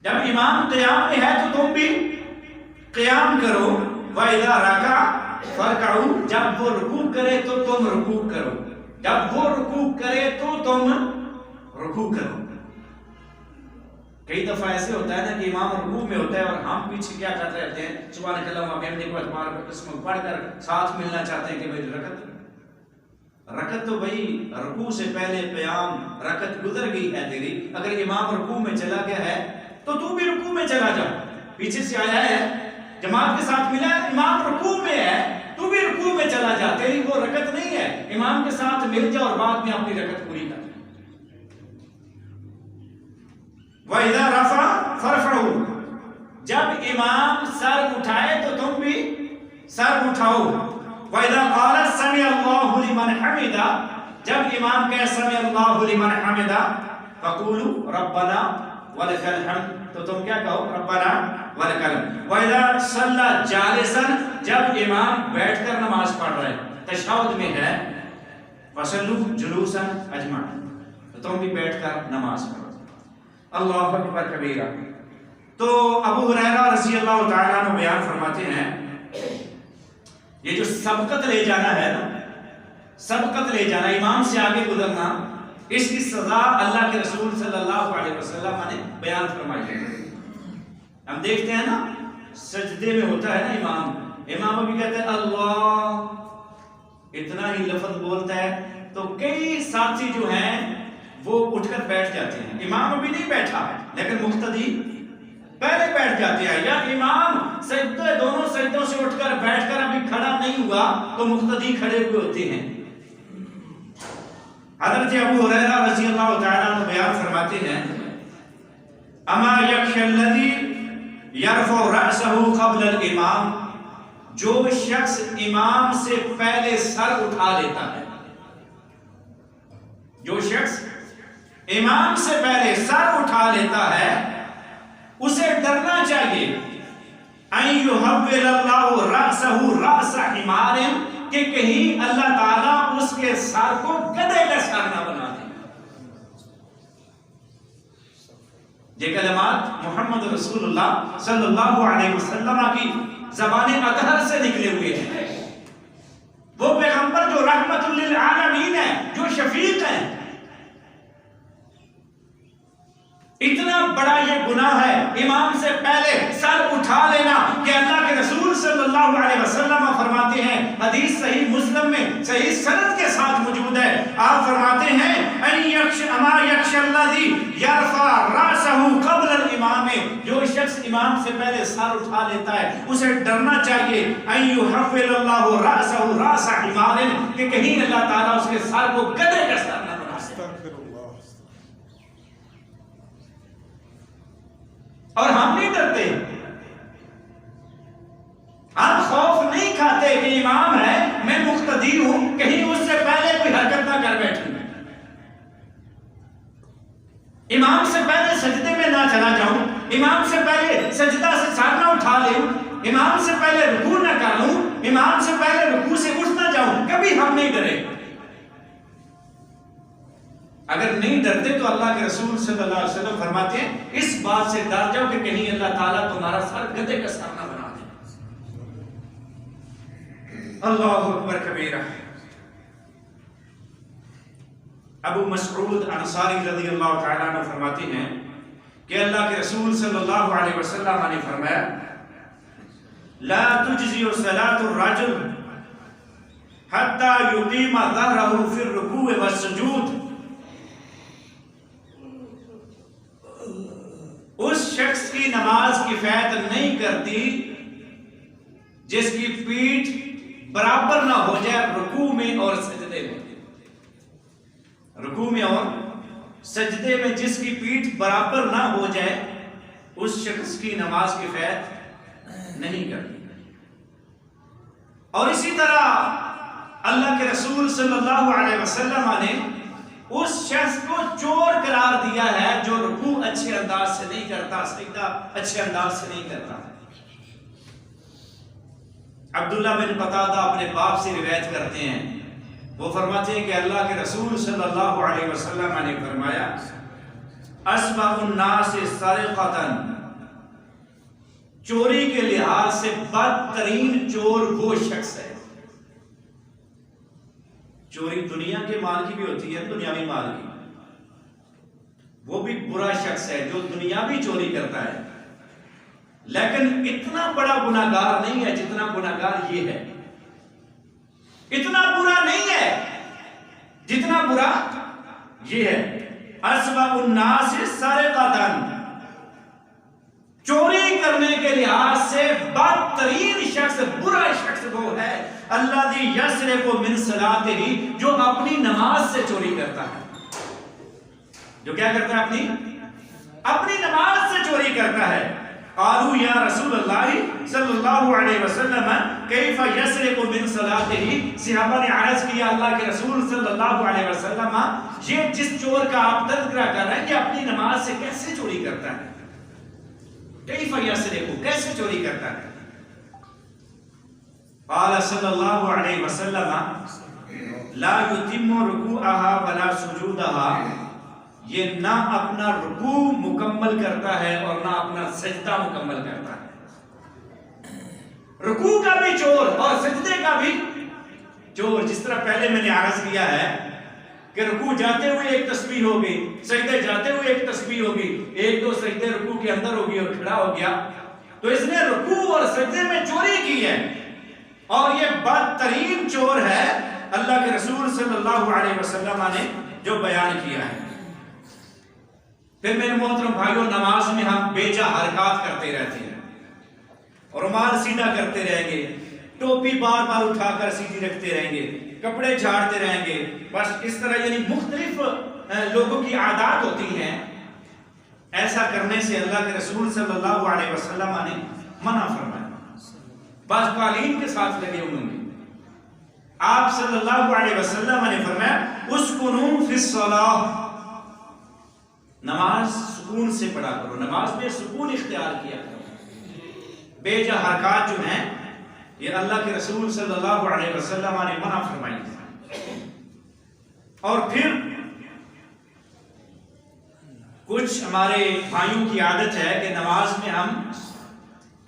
جب امام قیام میں ہے تو تم بھی قیام کرو. وَإِذَا رَكَعَ فَارْكَعُوا، جب وہ رکوع کرے تو تم رکوع کرو، جب وہ رکوع کرے تو تم رکوع کرو. کئی دفعہ ایسے ہوتا ہے نا کہ امام رکوع میں ہوتا ہے اور ہم پیچھے کیا کرتے رہتے ہیں، سبحانک اللہم وبحمدک تبارک اسمک پڑھ کر ساتھ ملنا چاہتے ہیں کہ بھائی رکعت تو بھائی رکوع سے پہلے قیام رکعت گزر گئی ہے تیری. اگر امام رکوع میں چلا گیا ہے تو تو بھی رکوع میں چلا جا. پیچھے سے آیا ہے جماعت کے ساتھ ملا ہے، امام رکوع میں ہے تو بھی رکوع میں چلا جا. تیری وہ رکعت نہیں ہے، امام کے ساتھ مل جا اور بعد میں اپنی رکعت پوری کر. وَإِذَا رَفَعَ فَارْفَعُوا، جب امام سر اٹھائے تو تم بھی سر اٹھاؤ. وَإِذَا قَالَ سَمِعَ اللَّهُ لِمَنْ حَمِدَهُ، جب امام کہے سَمِعَ اللَّهُ لِمَنْ حَمِدَهُ فَقُولُوا رَبَّنَا وَلَكَ الْحَمْدُ، تو تم کیا کہو؟ رَبَّنَا وَلَكَ الْحَمْدُ. وَإِذَا صَلَّى جَالِسًا، جب امام بیٹھ کر نماز پڑھ رہے تشہد میں ہے فَصَلُّوا جُلُوسًا أَجْمَعِينَ، تو تم بھی بیٹھ کر نماز پڑھو. اللہ اکبر کبیرہ. تو ابو ہریرہ رضی اللہ تعالیٰ عنہ بیان فرماتے ہیں یہ جو سبقت لے جانا ہے نا، سبقت لے جانا، امام سے آگے گزرنا، اس کی سزا اللہ کے رسول صلی اللہ علیہ وسلم نے بیان فرمائی ہے. ہم دیکھتے ہیں نا سجدے میں ہوتا ہے نا امام ابھی کہتے ہیں اللہ، اتنا ہی لفظ بولتا ہے تو کئی ساتھی جو ہیں وہ اٹھ کر بیٹھ جاتے ہیں. امام ابھی نہیں بیٹھا لیکن مقتدی پہلے بیٹھ جاتے ہیں، یا امام سجدے دونوں سجدوں سے اٹھ کر بیٹھ کر ابھی کھڑا نہیں ہوا تو مقتدی کھڑے ہوئے ہوتے ہیں. حضرت ابو ہریرہ رضی اللہ تعالیٰ عنہ بیان فرماتے ہیں اما یخشی الذی یرفع رأسہ قبل الامام، جو شخص امام سے پہلے سر اٹھا لیتا ہے، جو شخص امام سے پہلے سر اٹھا لیتا ہے اسے ڈرنا چاہیے ان یحول اللہ رأسہ رأس حمار، کہ کہیں اللہ تعالیٰ اس کے سر کو گدھے کا سر نہ بنا دے. یہ کلمات محمد رسول اللہ صلی اللہ علیہ وسلم کی زبان اطہر سے نکلے ہوئے ہیں. وہ پیغمبر جو رحمت للعالمین ہے، جو شفیق ہے. اتنا بڑا یہ گناہ ہے امام سے پہلے سر اٹھا لینا کہ اللہ کے رسول صلی اللہ علیہ وسلم فرماتے ہیں، حدیث صحیح مسلم میں صحیح سند کے ساتھ موجود ہے، آپ فرماتے ہیں اما یخشی الذی یرفع رأسہ قبل الامام، جو شخص امام سے پہلے سر اٹھا لیتا ہے اسے ڈرنا چاہیے ان یحول اللہ رأسہ رأس حمار، کہ کہیں اللہ تعالیٰ اس کے سر کو گدھے کا سر نہ بنا دے. اور ہم نہیں ڈرتے، ہم خوف نہیں کھاتے کہ امام ہے میں مقتدی ہوں، کہیں اس سے پہلے کوئی حرکت نہ کر بیٹھوں، امام سے پہلے سجدے میں نہ چلا جاؤں، امام سے پہلے سجدہ سے سر نہ اٹھا لوں، امام سے پہلے رکوع نہ کر لوں، امام سے پہلے رکوع سے اٹھ نہ جاؤں. کبھی ہم نہیں ڈرے. اگر نہیں ڈرتے تو اللہ کے رسول صلی اللہ علیہ وسلم فرماتے ہیں اس بات سے ڈر جاؤ کہ کہیں اللہ تعالیٰ تمہارا سر گدھے کا سر نہ بنا دے. اللہ اکبر کبیرہ. ابو مسعود انصاری رضی اللہ تعالیٰ عنہ فرماتے ہیں کہ اللہ کے رسول صلی اللہ علیہ وسلم نے فرمایا لا تجزی صلاۃ الرجل حتی یقیم ظہرہ فی الرکوع والسجود، اس شخص کی نماز کفایت نہیں کرتی جس کی پیٹھ برابر نہ ہو جائے رکوع میں اور سجدے میں. رکوع میں اور سجدے میں جس کی پیٹھ برابر نہ ہو جائے اس شخص کی نماز کفایت نہیں کرتی. اور اسی طرح اللہ کے رسول صلی اللہ علیہ وسلم نے اس شخص کو چور قرار دیا ہے جو رکوع اچھے انداز سے نہیں کرتا، سجدہ اچھے انداز سے نہیں کرتا. عبداللہ بن قتادہ اپنے باپ سے روایت کرتے ہیں، وہ فرماتے ہیں کہ اللہ کے رسول صلی اللہ علیہ وسلم نے فرمایا اسبع الناس سرقۃ، چوری کے لحاظ سے بدترین چور وہ شخص ہے. چوری دنیا کے مال کی بھی ہوتی ہے، دنیاوی مال کی، وہ بھی برا شخص ہے جو دنیاوی چوری کرتا ہے، لیکن اتنا بڑا گناہگار نہیں ہے جتنا گناہگار یہ ہے. اتنا برا نہیں ہے جتنا برا یہ ہے. اسبع الناس سرقۃ، چوری کرنے کے لحاظ سے بدترین شخص، برا شخص وہ ہے الذی یسرق من صلاتہ، جو اپنی نماز سے چوری کرتا ہے. جو کیا کرتا ہے؟ اپنی نماز سے چوری کرتا ہے. قالوا یا رسول اللہ صلی اللہ علیہ وسلم کیف یسرق من صلاتہ، صحابہ نے عرض کیا اللہ کے رسول صلی اللہ علیہ وسلم، یہ جس چور کا آپ تذکرہ کر رہے ہیں یہ اپنی نماز سے کیسے چوری کرتا ہے؟ کیف یسرق، کیسے چوری کرتا ہے؟ قال صلی اللہ علیہ وسلم لا یتم رکوعها ولا سجودها، یہ نہ اپنا رکوع مکمل کرتا ہے اور نہ اپنا سجدہ مکمل کرتا ہے. رکوع کا بھی چور اور سجدے کا بھی چور. جس طرح پہلے میں نے عرض کیا ہے کہ رکوع جاتے ہوئے ایک تسبیح ہوگی، سجدے جاتے ہوئے ایک تسبیح ہوگی، ایک دو سجدے رکوع کے اندر ہوگی اور کھڑا ہو گیا، تو اس نے رکوع اور سجدے میں چوری کی ہے. اور یہ بدترین چور ہے اللہ کے رسول صلی اللہ علیہ وسلم نے جو بیان کیا ہے. پھر میرے محترم بھائیوں، نماز میں ہم بے جا حرکات کرتے رہتے ہیں، رومال سیدھا کرتے رہیں گے، ٹوپی بار بار اٹھا کر سیدھی رکھتے رہیں گے، کپڑے جھاڑتے رہیں گے، بس اس طرح یعنی مختلف لوگوں کی عادات ہوتی ہیں. ایسا کرنے سے اللہ کے رسول صلی اللہ علیہ وسلم نے منع فرمایا. بعض قالین کے ساتھ لگے ہوئے گے. آپ صلی اللہ علیہ وسلم نے فرمایا اسکنوا فی الصلاۃ، نماز سکون سے پڑھا کرو، نماز میں سکون اختیار کیا کرو. بے جا حرکات جو ہیں یہ اللہ کے رسول صلی اللہ علیہ وسلم نے منع فرمائی. اور پھر کچھ ہمارے بھائیوں کی عادت ہے کہ نماز میں ہم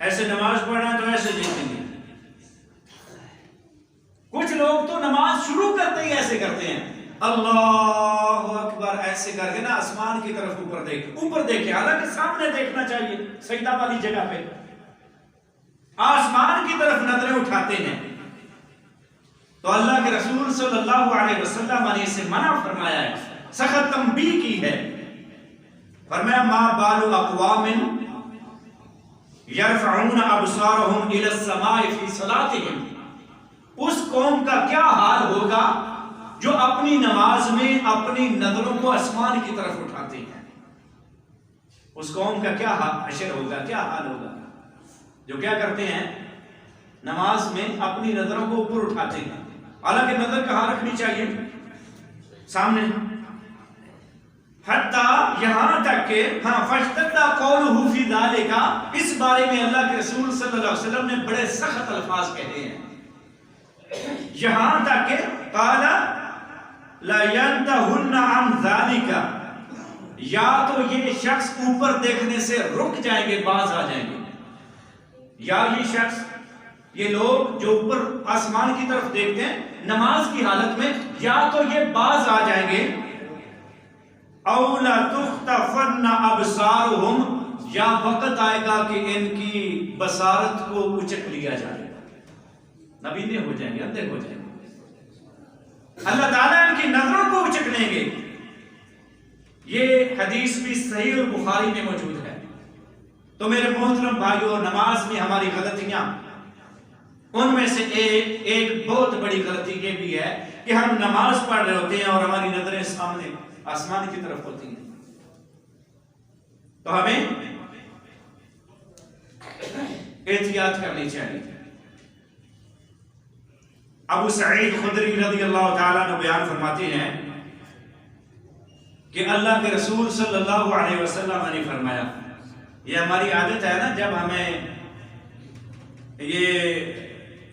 ایسے نماز پڑھنا تو ایسے دیکھیں گے. کچھ لوگ تو نماز شروع کرتے ہی ایسے کرتے ہیں، اللہ اکبر ایسے کر کے نا آسمان کی طرف اوپر دیکھیں، حالانکہ سامنے دیکھنا چاہیے سجدہ والی جگہ پہ. آسمان کی طرف نظریں اٹھاتے ہیں. تو اللہ کے رسول صلی اللہ علیہ وسلم نے اسے منع فرمایا ہے، سخت تنبیہ کی ہے. فرمایا ما بال اقوام یرفعون ابصارهم الى السماء فی صلاتهم، اس قوم کا کیا حال ہوگا جو اپنی نماز میں اپنی نظروں کو آسمان کی طرف اٹھاتے ہیں. اس قوم کا کیا حشر ہوگا، کیا حال ہوگا جو کیا کرتے ہیں نماز میں اپنی نظروں کو اوپر اٹھاتے ہیں. حالانکہ نظر کہاں رکھنی چاہیے؟ سامنے. حتیٰ یہاں تک کہ فَاشْتَدَّ قَوْلُهُ فِي ذَلِكَ، اس بارے میں اللہ کے رسول صلی اللہ علیہ وسلم نے بڑے سخت الفاظ کہے ہیں. یہاں تک کہ قَالَ لَيَنْتَهُنَّ عَنْ ذَلِكَ، یا تو یہ شخص اوپر دیکھنے سے رک جائیں گے، باز آ جائیں گے، یا یہ شخص، یہ لوگ جو اوپر آسمان کی طرف دیکھتے ہیں نماز کی حالت میں، یا تو یہ باز آ جائیں گے، اَوْ لَتُخْتَفَنَّ أَبْصَارُهُمْ، یا وقت آئے گا کہ ان کی بصارت کو اچک لیا جائے گا، نبینے ہو جائیں گے، اندھے ہو جائیں گے. اللہ تعالیٰ ان کی نظروں کو اچک لیں گے. یہ حدیث بھی صحیح البخاری میں موجود ہے. تو میرے محترم بھائیوں، نماز میں ہماری غلطیاں، ان میں سے ایک بہت بڑی غلطی یہ بھی ہے کہ ہم نماز پڑھ رہے ہوتے ہیں اور ہماری نظریں سامنے آسمان کی طرف ہوتی ہیں. تو ہمیں احتیاط کرنی چاہیے. ابو سعید خدری رضی اللہ تعالیٰ نے بیان فرماتے ہیں کہ اللہ کے رسول صلی اللہ علیہ وسلم نے فرمایا، یہ ہماری عادت ہے نا، جب ہمیں یہ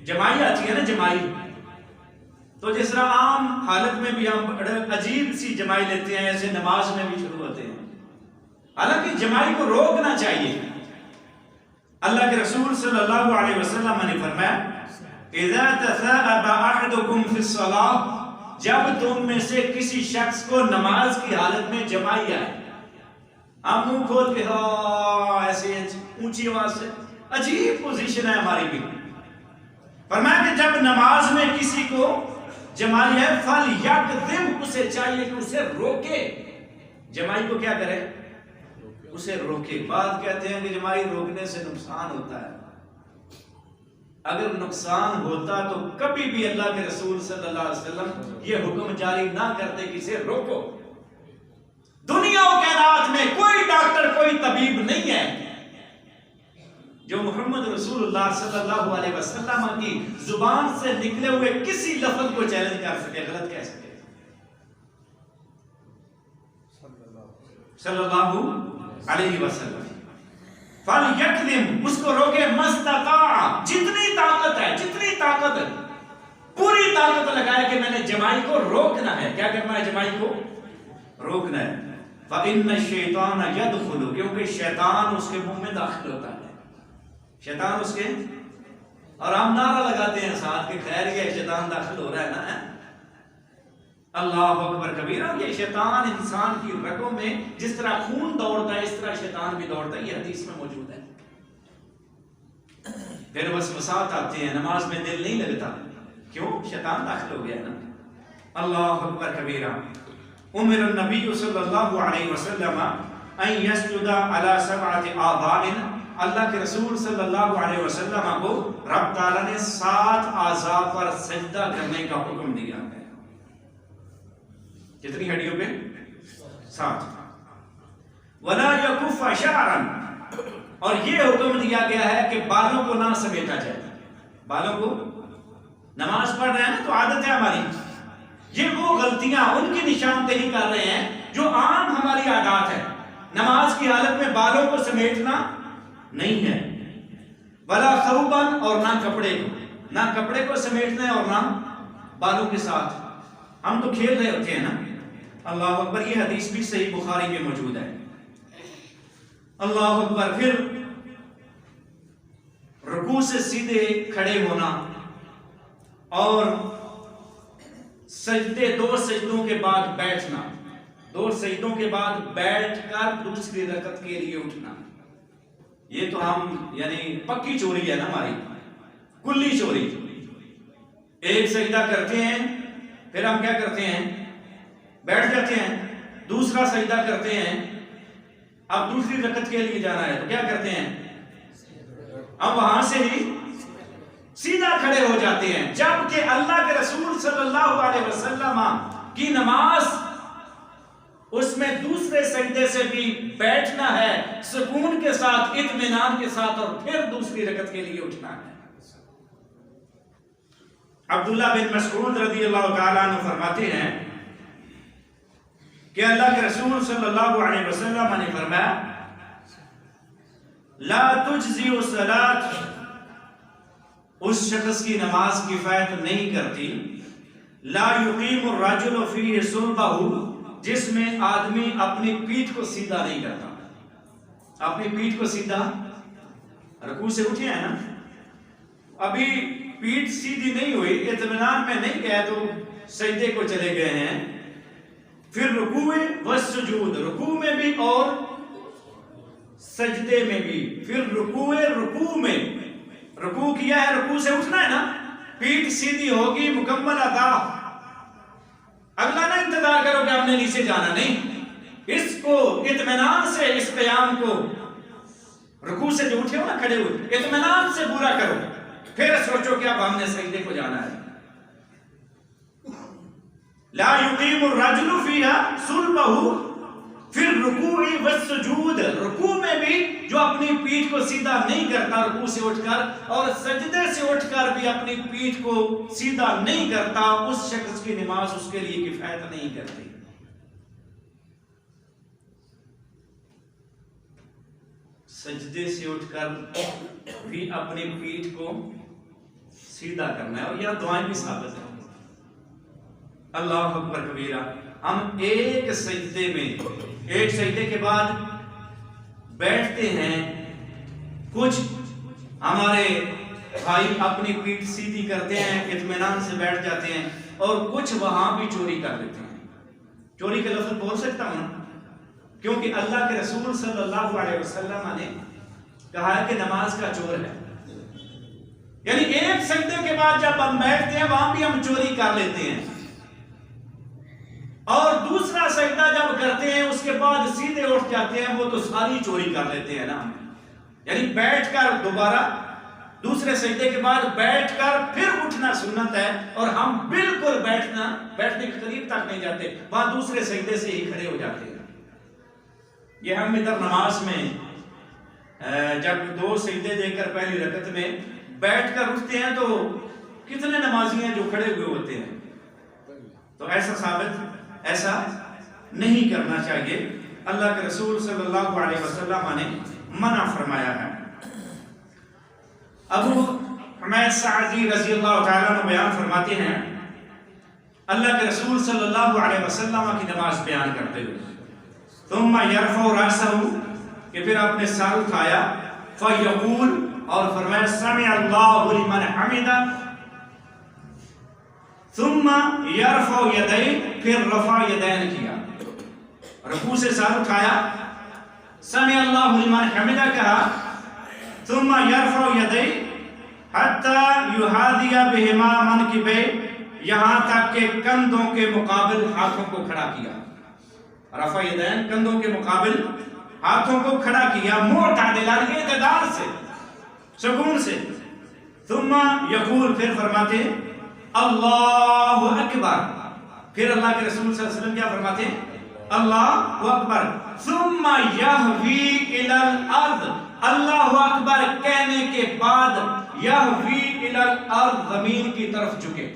جمائی آتی ہے نا، جمائی، تو جس طرح عام حالت میں بھی ہم بڑے عجیب سی جمائی لیتے ہیں، ایسے نماز میں بھی شروع ہوتے ہیں. حالانکہ جمائی کو روکنا چاہیے. اللہ کے رسول صلی اللہ علیہ وسلم نے فرمایا اذا تثاءب احدكم في الصلاة، جب تم میں سے کسی شخص کو نماز کی حالت میں جمائی آئے، ہم منہ کھول کے ایسے اونچی آواز سے، عجیب پوزیشن ہے ہماری بھی. فرمایا کہ جب نماز میں کسی کو جمائی ہے فَلْيَقْدِمْ، اسے چاہیے کہ اسے روکے. جمائی کو کیا کرے؟ اسے روکے. بعض کہتے ہیں کہ جمائی روکنے سے نقصان ہوتا ہے. اگر نقصان ہوتا تو کبھی بھی اللہ کے رسول صلی اللہ علیہ وسلم یہ حکم جاری نہ کرتے کہ اسے روکو. دنیا و کائنات میں کوئی ڈاکٹر کوئی طبیب نہیں ہے جو محمد رسول اللہ صلی اللہ علیہ وسلم کی زبان سے نکلے ہوئے کسی لفظ کو چیلنج کر سکے، غلط کہہ سکے. صلی اللہ علیہ وسلم فَلْيَقْدِمْ، اس کو روکے مَسْتَطَاعَ، جتنی طاقت ہے، جتنی طاقت ہے پوری طاقت لگائے کہ میں نے جمائی کو روکنا ہے. کیا کرنا ہے؟ جمائی کو روکنا ہے. فَإِنَّ الشَّيْطَانَ يَدْخُلُ، کیونکہ شیطان اس کے منہ میں داخل ہوتا ہے. شیطان اس کے، اور ہم نعرہ لگاتے ہیں ساتھ کہ خیر یہ شیطان داخل ہو رہا ہے نا. اللہ اکبر کبیرہ. یہ شیطان انسان کی رگوں میں جس طرح خون دوڑتا ہے اس طرح شیطان بھی دوڑتا ہے، یہ حدیث میں موجود ہے. پھر وسوسات آتے ہیں، نماز میں دل نہیں لگتا، کیوں؟ شیطان داخل ہو گیا نا. اللہ اکبر کبیرہ. امر النبی صلی اللہ علیہ وسلم ان یسجد علی 7 اعضاء، اللہ کے رسول صلی اللہ علیہ وسلم کو رب تعالیٰ نے 7 اعضاء پر سجدہ کرنے کا حکم دیا ہے. کتنی ہڈیوں پہ؟ 7. وَلَا يَكُفَّ شَعْرًا، اور یہ حکم دیا گیا ہے کہ بالوں کو نہ سمیٹا جائے. بالوں کو، نماز پڑھ رہے ہیں نا تو عادت ہے ہماری، یہ وہ غلطیاں ان کی نشاندہی کر رہے ہیں جو عام ہماری عادات ہے. نماز کی حالت میں بالوں کو سمیٹنا نہیں ہے. وَلَا ثَوْبًا، اور نہ کپڑے کو، نہ کپڑے کو سمیٹنا ہے اور نہ بالوں کے ساتھ. ہم تو کھیل رہے ہوتے ہیں نا. اللہ اکبر. یہ حدیث بھی صحیح بخاری میں موجود ہے. اللہ اکبر. پھر رکوع سے سیدھے کھڑے ہونا اور سجدے، 2 سجدوں کے بعد بیٹھنا، 2 سجدوں کے بعد بیٹھ کر دوسری رکعت کے لیے اٹھنا. یہ تو ہم یعنی پکی چوری ہے نا ہماری، کلی چوری. ایک سجدہ کرتے ہیں پھر ہم کیا کرتے ہیں؟ بیٹھ جاتے ہیں. دوسرا سجدہ کرتے ہیں، اب دوسری رکعت کے لیے جانا ہے تو کیا کرتے ہیں؟ اب وہاں سے ہی سیدھا کھڑے ہو جاتے ہیں. جبکہ اللہ کے رسول صلی اللہ علیہ وسلم کی نماز، اس میں دوسرے سجدے سے بھی بیٹھنا ہے سکون کے ساتھ، اطمینان کے ساتھ، اور پھر دوسری رکعت کے لیے اٹھنا ہے. عبداللہ بن مسعود رضی اللہ تعالیٰ عنہ فرماتے ہیں کہ اللہ کے رسول صلی اللہ علیہ وسلم نے فرمایا لا تجزئ الصلاۃ، اس شخص کی نماز کفایت نہیں کرتی، لا یقیم الرجل فیہ صلبہ، جس میں آدمی اپنی پیٹھ کو سیدھا نہیں کرتا. اپنی پیٹھ کو سیدھا، رکوع سے اٹھے ہیں نا، ابھی پیٹھ سیدھی نہیں ہوئی، اطمینان میں نہیں گئے تو سجدے کو چلے گئے ہیں. پھر رکوع والسجود، رکوع میں بھی اور سجدے میں بھی. پھر رکوع میں رکوع کیا ہے، رکوع سے اٹھنا ہے نا، پیٹھ سیدھی ہوگی، مکمل ادا. اگلا نہ انتظار کرو کہ ہم نے نیچے جانا، نہیں، اس کو اطمینان سے، اس قیام کو، رکوع سے جو اٹھے ہو نا کھڑے ہوئے، اطمینان سے پورا کرو، پھر سوچو کہ اب ہم نے سجدے کو جانا ہے. لا یقیم الرجل فیہا صلبہ. پھر رکوع والسجود، رکوع میں بھی جو اپنی پیٹھ کو سیدھا نہیں کرتا رکوع سے اٹھ کر، اور سجدے سے اٹھ کر بھی اپنی پیٹھ کو سیدھا نہیں کرتا، اس شخص کی نماز اس کے لیے کفایت نہیں کرتی. سجدے سے اٹھ کر بھی اپنی پیٹھ کو سیدھا کرنا ہے، اور یہ دعائیں بھی ثابت ہیں. اللہ اکبر کبیرہ. ہم ایک سجدے میں، ایک سجدے کے بعد بیٹھتے ہیں، کچھ ہمارے بھائی اپنی پیٹھ سیدھی کرتے ہیں، اطمینان سے بیٹھ جاتے ہیں، اور کچھ وہاں بھی چوری کر لیتے ہیں۔ چوری کا لفظ بول سکتا ہوں کیونکہ اللہ کے رسول صلی اللہ علیہ وسلم نے کہا ہے کہ نماز کا چور ہے، یعنی ایک سجدے کے بعد جب ہم بیٹھتے ہیں وہاں بھی ہم چوری کر لیتے ہیں، اور دوسرا سجدہ جب کرتے ہیں اس کے بعد سیدھے اٹھ جاتے ہیں، وہ تو ساری چوری کر لیتے ہیں نا۔ یعنی بیٹھ کر دوبارہ دوسرے سجدے کے بعد بیٹھ کر پھر اٹھنا سنت ہے، اور ہم بالکل بیٹھنے کے قریب تک نہیں جاتے، وہاں دوسرے سجدے سے ہی کھڑے ہو جاتے ہیں۔ یہ ہم ادھر نماز میں جب 2 سجدے دے کر پہلی رکعت میں بیٹھ کر اٹھتے ہیں تو کتنے نمازی ہیں جو کھڑے ہوئے ہوتے ہیں، تو ایسا نہیں کرنا چاہیے۔ اللہ کے رسول صلی اللہ علیہ وسلم نے منع فرمایا ہے۔ ابو حمید سعدی رضی اللہ تعالیٰ عنہ بیان فرماتے ہیں، اللہ کے رسول صلی اللہ علیہ وسلم کی نماز بیان کرتے ہوئے، ثم یرفع رأسہ، کہ پھر آپ نے سر اٹھایا، فیقول، اور فرمایا سمع اللہ لمن حمدہ، ثم یرفع یدیہ، پھر رفع یدین کیا، رکوع سے سر اٹھایا، سمع اللہ لمن حمدہ کہا، ثم یرفع یدیہ حتی یحاذی بہما منکبیہ، یہاں تک کہ کندھوں کے مقابل ہاتھوں کو کھڑا کیا۔ رفع یدین، کندھوں کے مقابل ہاتھوں کو کھڑا کیا، معتدلا، اعتدال سے، سکون سے۔ ثم یقول، پھر فرماتے اللہ اکبر، پھر اللہ کے رسول صلی اللہ علیہ وسلم کیا فرماتے ہیں؟ اللہ اکبر۔ ثم یہوی الی الارض، اللہ اکبر کہنے کے بعد یہوی الی الارض، زمین کی طرف جھکے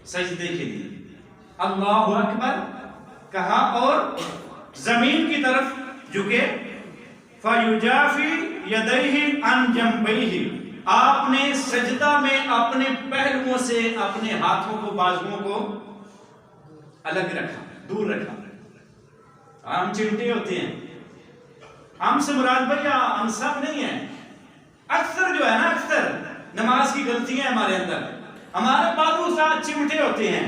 سجدے کے لیے۔ اللہ اکبر کہا اور زمین کی طرف جھکے۔ فیجافی یدیہ عن جنبیہ، آپ نے سجدہ میں اپنے پہلوؤں سے اپنے ہاتھوں کو، بازوؤں کو الگ رکھا، دور رکھا۔ ہم چمٹے ہوتے ہیں، ہم سے مراد بھائی ہم سب نہیں ہیں، اکثر جو ہے نا، اکثر نماز کی غلطیاں ہمارے اندر، ہمارے بازو ساتھ چمٹے ہوتے ہیں،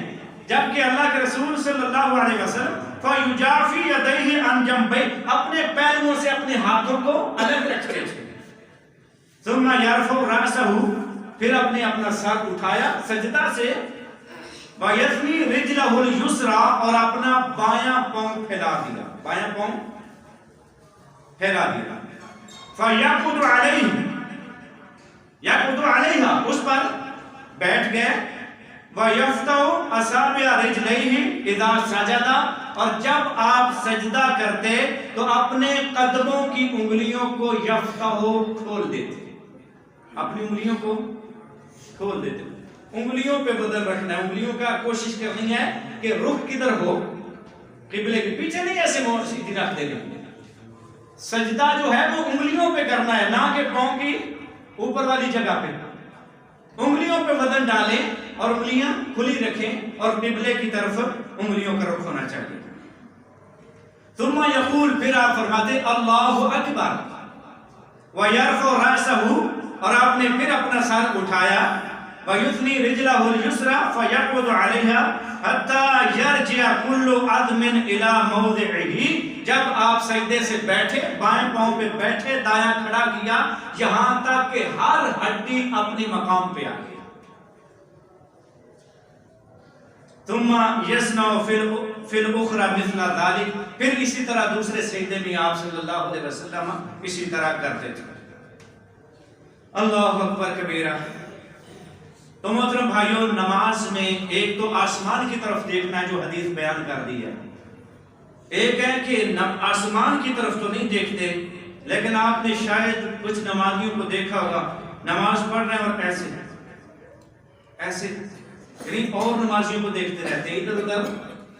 جبکہ اللہ کے رسول صلی اللہ علیہ وسلم فیجافی یدیہ عن جنبیہ، اپنے پہلوؤں سے اپنے ہاتھوں کو الگ رکھتے تھے۔ ثم یرفع رأسہ، پھر اپنا سر اٹھایا سجدہ سے، ویثنی رجلہ الیسری، اور اپنا بایاں پاؤں پھیلا دیا، بایاں پاؤں پھیلا دیا۔ فیقعد علیہ، یقعد علیہا، اس پر بیٹھ گئے۔ وَيَفْتَحُ أَصَابِعَ رِجْلَيْهِ إِذَا سَجَدَ، اور جب آپ سجدہ کرتے تو اپنے قدموں کی انگلیوں کو یفتح کھول دیتے، اپنی انگلیوں کو کھول دیتے۔ انگلیوں پہ بدل رکھنا ہے، انگلیوں کا کوشش کرنی ہے کہ رخ کدھر ہو، قبلے کے پیچھے نہیں، ایسے مور سیدھی رکھ دینا۔ سجدہ جو ہے وہ انگلیوں پہ کرنا ہے، نہ کہ پاؤں کی اوپر والی جگہ پہ۔ انگلیوں پہ وزن ڈالیں اور انگلیاں کھلی رکھیں، اور قبلے کی طرف انگلیوں کا رخ ہونا چاہیے۔ ثم یقول، پھر آپ فرماتے اللہ اکبر، ویرفع رأسہ، اور آپ نے پھر اپنا سر اٹھایا، ویثنی رجلہ الیسری فیقعد علیہا حتی یرجع کل عظم الی موضعہ، جب آپ سجدے سے بیٹھے، بائیں پاؤں پہ بیٹھے، دایاں کھڑا کیا، یہاں تک کہ ہر ہڈی اپنے مقام پہ آ گئی۔ ثم یصنع فی الاخری مثل ذلک، پھر اسی طرح دوسرے سجدے میں آپ صلی اللہ علیہ وسلم اسی طرح کرتے تھے۔ اللہ اکبر کبیرہ۔ تو محترم بھائیوں، نماز میں ایک تو آسمان کی طرف دیکھنا ہے جو حدیث بیان کر دی ہے، ایک ہے کہ آسمان کی طرف تو نہیں دیکھتے، لیکن آپ نے شاید کچھ نمازیوں کو دیکھا ہوگا، نماز پڑھ رہے ہیں اور ایسے یعنی اور نمازیوں کو دیکھتے رہتے ہیں، ادھر ادھر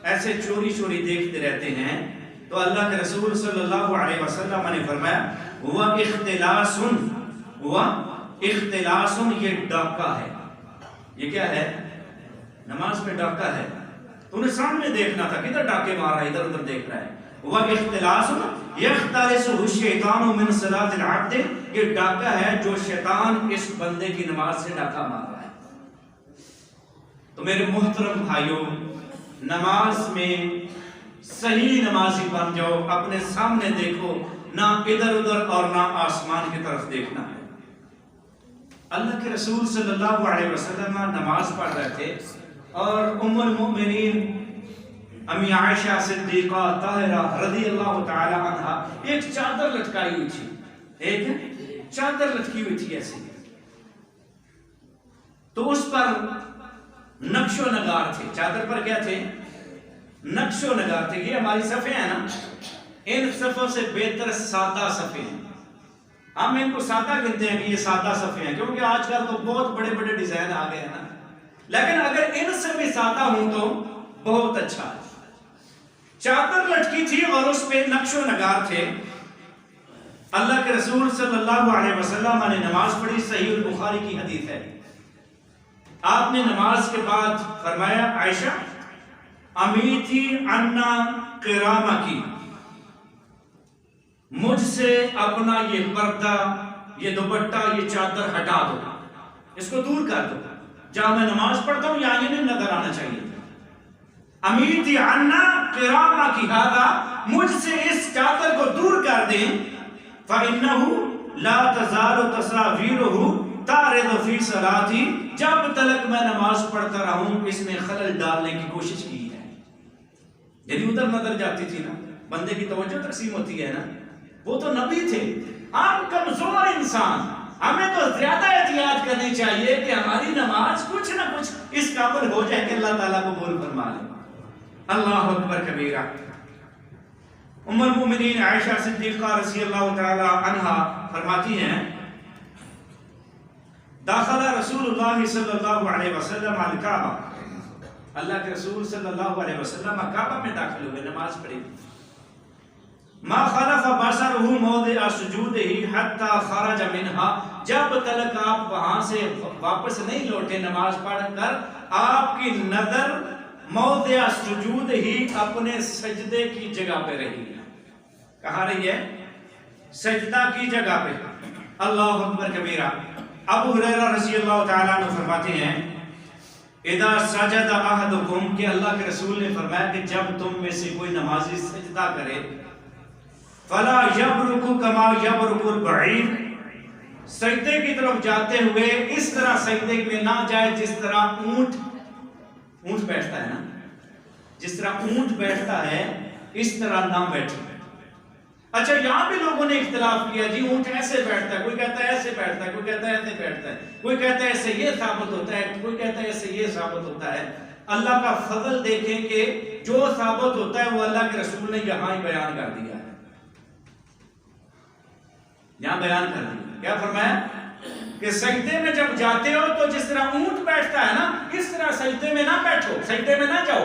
ایسے چوری چوری دیکھتے رہتے ہیں۔ تو اللہ کے رسول صلی اللہ علیہ وسلم نے فرمایا ہوا اختلاس، ہوا اختلاس، یہ ڈاکہ ہے۔ یہ کیا ہے؟ نماز میں ڈاکہ ہے۔ تو انہیں سامنے دیکھنا تھا، کدھر ڈاکے مار رہا ہے، ادھر ادھر دیکھ رہا ہے۔ واختلاس یختلسہ الشیطان من صلاۃ العبد، یہ ڈاکہ ہے جو شیطان اس بندے کی نماز سے ڈاکہ مار رہا ہے۔ تو میرے محترم بھائیوں، نماز میں صحیح نمازی بن جاؤ، اپنے سامنے دیکھو، نہ ادھر ادھر اور نہ آسمان کی طرف دیکھنا ہے۔ اللہ کے رسول صلی اللہ علیہ وسلم نماز پڑھ رہے تھے اور ام المؤمنین امی عائشہ صدیقہ طاہرہ رضی اللہ تعالی عنہا ایک چادر لٹکائی ہوئی تھی، ایک چادر لٹکی ہوئی تھی ایسی، تو اس پر نقش و نگار تھے۔ چادر پر کیا تھے؟ نقش و نگار تھے۔ یہ ہماری صفحے ہیں نا، ان صفوں سے بہتر سادہ صفحے ہیں۔ ہم ان کو سادہ کہتے ہیں کہ یہ سادہ صفحے ہیں، کیونکہ آج کل تو بہت بڑے بڑے ڈیزائن آ گئے ہیں نا، لیکن اگر ان سے بھی سادہ ہوں تو بہت اچھا ہے۔ چادر لٹکی تھی اور اس پہ نقش و نگار تھے۔ اللہ کے رسول صلی اللہ علیہ وسلم نے نماز پڑھی، صحیح البخاری کی حدیث ہے۔ آپ نے نماز کے بعد فرمایا، عائشہ امیتی عنا قرامہ کی، مجھ سے اپنا یہ پردہ، یہ دوپٹہ، یہ چادر ہٹا دو، اس کو دور کر دو، جہاں میں نماز پڑھتا ہوں یہاں یہ نہیں نظر آنا چاہیے۔ امیتی عنا قرامہ کی، ہذا مجھ سے اس چادر کو دور کر دیں، فَإِنَّهُ لَا تَزَالُ تَصَاوِيرُهُ تَعْرِضُ فِي صَلَاتِي، جب تلک میں نماز پڑھتا رہوں اس نے خلل ڈالنے کی کوشش کی ہے۔ یعنی ادھر نظر جاتی تھی نا، بندے کی توجہ تقسیم ہوتی ہے نا، وہ تو نبی تھے، ہم کمزور انسان، ہمیں تو زیادہ احتیاط کرنی چاہیے کہ ہماری نماز کچھ نہ کچھ اس قابل ہو جائے کہ اللہ تعالیٰ کو قبول فرما لے۔ اللہ اکبر کبیرہ۔ ام المؤمنین عائشہ صدیقہ رضی اللہ تعالی عنہا فرماتی ہیں، داخل رسول اللہ صلی اللہ علیہ وسلم الکعبہ، اللہ کے رسول صلی اللہ علیہ وسلم کعبہ میں داخل ہوئے، نماز پڑھی۔ ما خلف بصرہ موضع سجودہ حتی خرج منہا، جب تلک آپ وہاں سے واپس نہیں لوٹے نماز پڑھ کر، آپ کی نظر موضع سجود ہی اپنے سجدے کی جگہ پہ رہی۔ کہاں رہی ہے؟ سجدہ کی جگہ پہ۔ اللہ اکبر کبیرہ۔ ابو ہریرہ رضی اللہ تعالیٰ عنہ فرماتے ہیں، اذا سجد احدکم، کہ اللہ کے رسول نے فرمایا کہ جب تم میں سے کوئی نمازی سجدہ کرے، فلا یبرک کما یبرک البعیر، سجدے کی طرف جاتے ہوئے اس طرح سجدے میں نہ جائے جس طرح اونٹ بیٹھتا ہے نا، جس طرح اونٹ بیٹھتا ہے اس طرح نہ بیٹھے۔ اچھا، یہاں بھی لوگوں نے اختلاف کیا، جی اونٹ ایسے بیٹھتا ہے، کوئی کہتا ہے ایسے بیٹھتا ہے، کوئی کہتا ہے ایسے بیٹھتا ہے، کوئی کہتا ہے ایسے یہ ثابت ہوتا ہے، کوئی کہتا ہے ایسے یہ ثابت ہوتا ہے۔ اللہ کا فضل دیکھیں کہ جو ثابت ہوتا ہے وہ اللہ کے رسول نے یہاں ہی بیان کر دیا ہے، یہاں بیان کر دیا۔ کیا فرمایا کہ سجدے میں جب جاتے ہو تو جس طرح اونٹ بیٹھتا ہے نا، اس طرح سجدے میں نہ بیٹھو، سجدے میں نہ جاؤ۔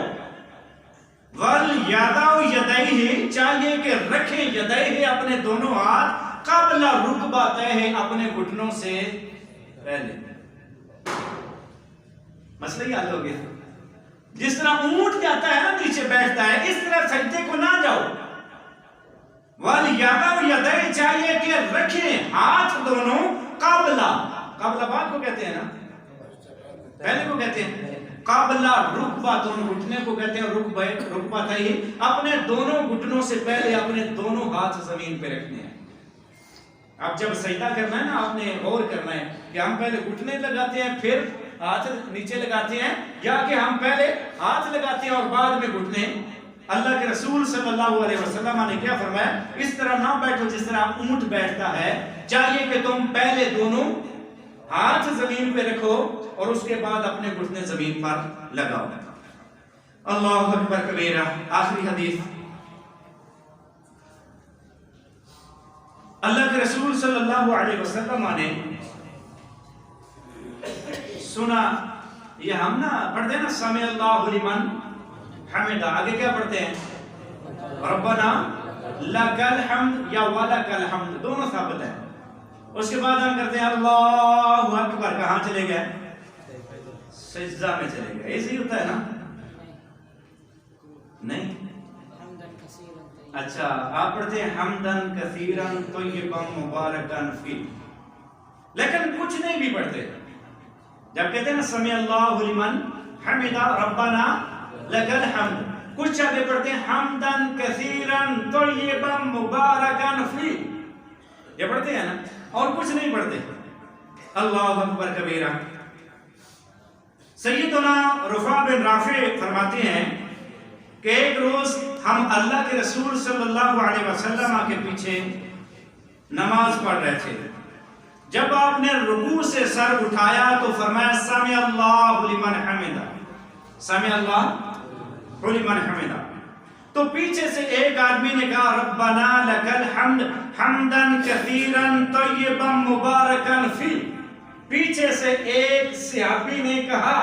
وَلْيَضَعْ يَدَيْهِ، چاہیے کہ رکھیں یدیہ، اپنے دونوں ہاتھ، قبل رکبتیہ، اپنے گھٹنوں سے پہلے۔ مسئلہ ہی حل ہو گیا۔ جس طرح اونٹ جاتا ہے نا نیچے بیٹھتا ہے، اس طرح سجدے کو نہ جاؤ۔ وَلْيَضَعْ يَدَيْهِ، چاہیے کہ رکھیں ہاتھ دونوں، قبل بعد کو کہتے ہیں نا، پہلے کو کہتے ہیں قابلہ رکبتون، گھٹنے کو کہتے ہیں رکبتیہ، اپنے دونوں گھٹنوں سے پہلے اپنے دونوں ہاتھ زمین پہ رکھنے ہیں۔ اب جب سجدہ کرنا ہے نا، آپ نے غور کرنا ہے کہ ہم پہلے گھٹنے لگاتے ہیں پھر ہاتھ نیچے لگاتے ہیں، یا کہ ہم پہلے ہاتھ لگاتے ہیں اور بعد میں گھٹنے۔ اللہ کے رسول صلی اللہ علیہ وسلم نے کیا فرمایا؟ اس طرح نہ بیٹھو جس طرح اونٹ بیٹھتا ہے، چاہیے کہ تم پہلے دونوں ہاتھ زمین پہ رکھو اور اس کے بعد اپنے گھٹنے زمین پر لگاؤ۔ اللہ اکبر کبیرہ۔ آخری حدیث، اللہ کے رسول صلی اللہ علیہ وسلم نے سنا، یہ ہم نا پڑھتے ہیں نا سمع اللہ لمن حمدہ، آگے کیا پڑھتے ہیں؟ ربنا لک الحمد یا ولک الحمد، دونوں ثابت ہیں۔ اس کے بعد ہم کرتے ہیں اللہ اکبر، کہاں چلے گئے؟ سجدہ میں چلے گئے۔ ایسے ہی ہوتا ہے نا؟ نہیں، اچھا آپ پڑھتے ہیں حمدن کثیرن طیبا مبارکن فی، لیکن کچھ نہیں بھی پڑھتے. جب کہتے ہیں نا سمع اللہ لمن حمدہ ربنا لک الحمد، کچھ آگے پڑھتے ہیں حمدن کثیرن طیبا مبارکن فی، یہ پڑھتے ہیں نا، اور کچھ نہیں پڑھتے. اللہ اکبر کبیرہ. سیدنا رفاع بن رافع فرماتے ہیں کہ ایک روز ہم اللہ کے رسول صلی اللہ علیہ وسلم کے پیچھے نماز پڑھ رہے تھے. جب آپ نے رکوع سے سر اٹھایا تو فرمایا سمع اللہ لمن حمدہ، سمع اللہ لمن حمدہ. تو پیچھے سے ایک آدمی نے کہا ربنا لک الحمد حمدن کثیرن طیبا مبارکن فی. پیچھے سے ایک صحابی نے کہا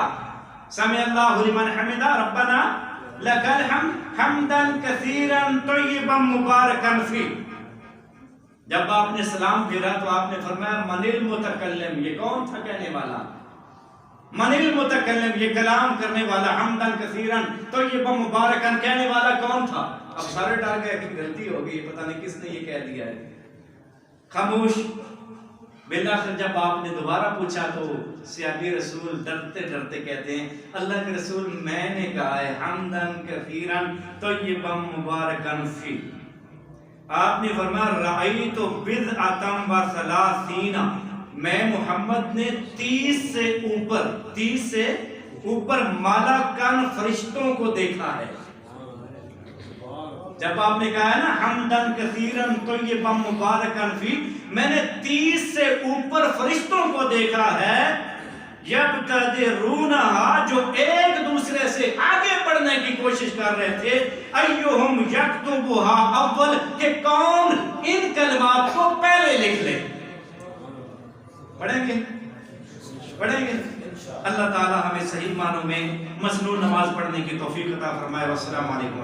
سمع اللہ لمن حمدہ ربنا لک الحمد حمدن کثیرن طیبا مبارکن فی. جب آپ نے سلام پھیرا تو آپ نے فرمایا من المتکلم، یہ کون تھا کہنے والا؟ من المتکلم، یہ کلام کرنے والا، حمدن کثیرن طیبا مبارکن کہنے والا کون تھا؟ اب سارے ڈر گئے کہ غلطی ہو گئی، پتہ نہیں کس نے یہ کہہ دیا ہے. خاموش. بالآخر جب آپ نے دوبارہ پوچھا تو صحابی رسول ڈرتے ڈرتے کہتے ہیں اللہ کے رسول میں نے کہا ہے حمدن کثیرن طیبا مبارکن فی. آپ نے فرمایا رأیت بضعۃ وثلاثین، میں محمد نے 30 سے اوپر مالکان فرشتوں کو دیکھا ہے. جب آپ نے کہا ہے نا حمدن کثیرن طیبا مبارکن فی، میں نے 30 سے اوپر فرشتوں کو دیکھا ہے یبتدرونہا، جو ایک دوسرے سے آگے بڑھنے کی کوشش کر رہے تھے. ایہم یکتبھا اول، کہ کون ان کلمات کو پہلے لکھ لے. پڑھیں گے اللہ تعالی ہمیں صحیح معنوں میں مسنون نماز پڑھنے کی توفیق عطا فرمائے. والسلام علیکم.